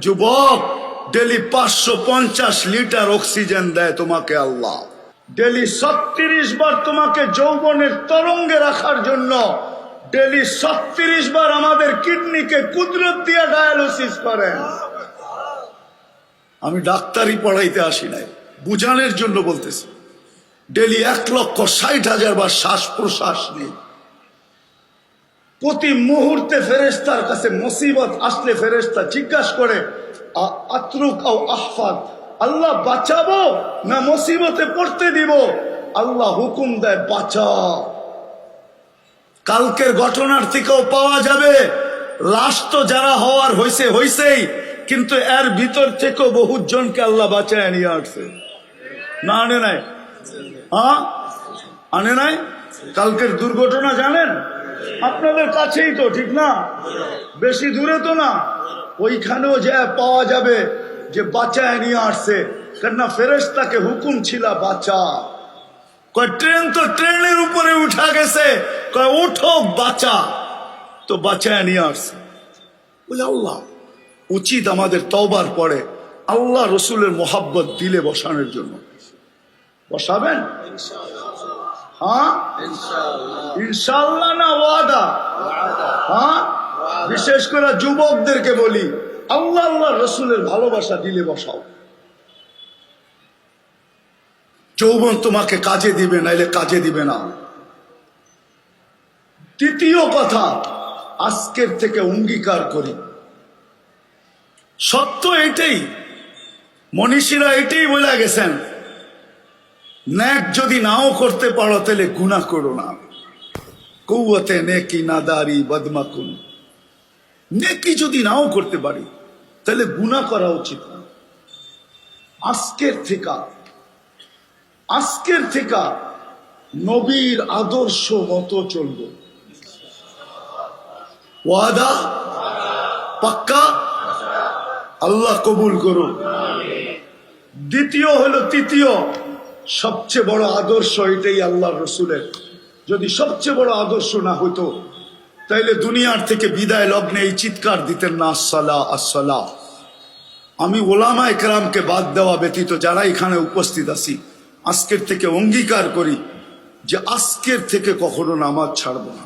যুবক, daily 550 litre oxygen দেয় তোমাকে আল্লাহ। ডেলি 36 বার তোমাকে যৌবনের তরঙ্গে রাখার জন্য ডেলি 36 বার আমাদের কিডনিকে কুদরত দিয়ে ডায়ালিসিস করেন। আমি ডাক্তারি পড়াইতে আসি নাই, বুঝানোর জন্য বলতেছি। ডেলি 1,60,000 বার শ্বাস প্রশ্বাস নেই। প্রতি মুহূর্তে ফেরেশতার কাছে মুসিবত আসলে ফেরেশতা জিজ্ঞাসা করে, আতরুক আও আহফাদ, আল্লাহ বাঁচাবো না মুসিবতে পড়তে দিব? আল্লাহ হুকুম দেয় বাঁচা। কালকের ঘটনার থেকেও পাওয়া যাবে, লাশ তো যারা হওয়ার হইছেই, কিন্তু এর ভিতর থেকেও বহু জনকে আল্লাহ বাঁচায় নিয়ে আসছে। না আনে নাই? আনে নাই? কালকের দুর্ঘটনা জানেন? আপনাদের কাছেই তো, ঠিক না? বেশি দূরে তো না। ওইখানেও যা পাওয়া যাবে যে বাঁচায় নিয়ে আসছে, কেননা ফেরেশতাকে হুকুম ছিল বাঁচা। কয় ট্রেন তো ট্রেনের উপরে উঠা গেছে, কয় উঠো বাঁচা, তো বাঁচায় নিয়ে আসছে। বলে আল্লাহ, উচিত আমাদের তওবার পরে আল্লাহ রসুলের মোহাব্বত দিলে বসানোর জন্য। বসাবেন? হ্যাঁ ইনশাআল্লাহ না ওয়াদা? হ্যাঁ, বিশেষ করে যুবকদেরকে বলি, আল্লাহ আল্লাহ রসুলের ভালোবাসা দিলে বসাও। যৌবন তোমাকে কাজে দিবে, নাইলে কাজে দিবে না। তৃতীয় কথা, আজকের থেকে অঙ্গীকার করি, সত্য এটাই, মনীষীরা এটাই বলে গেছেন, নেক যদি নাও করতে পারো তাহলে গুনাহ করো না। কৌয়াতে নেকি নাদারি বদমাকুন, নেকি যদি নাও করতে পারি তাহলে গুনাহ করা উচিত না। আজকের থেকে নবীর আদর্শ মতো চলবো। ওয়াদা পাক্কা? আল্লাহ কবুল করুন। তৃতীয় সবচেয়ে বড় আদর্শ এটাই আল্লাহ রসুলের। যদি সবচেয়ে বড় আদর্শ না হইতো তাইলে দুনিয়ার থেকে বিদায় লগ্নে এই চিৎকার দিতেন না, আসসালাহ আসসালাহ। আমি ওলামায়ে কেরামকে বাদ দেওয়া ব্যতীত যারা এখানে উপস্থিত আছি, আজকের থেকে অঙ্গীকার করি যে আজকের থেকে কখনো নামাজ ছাড়বো না।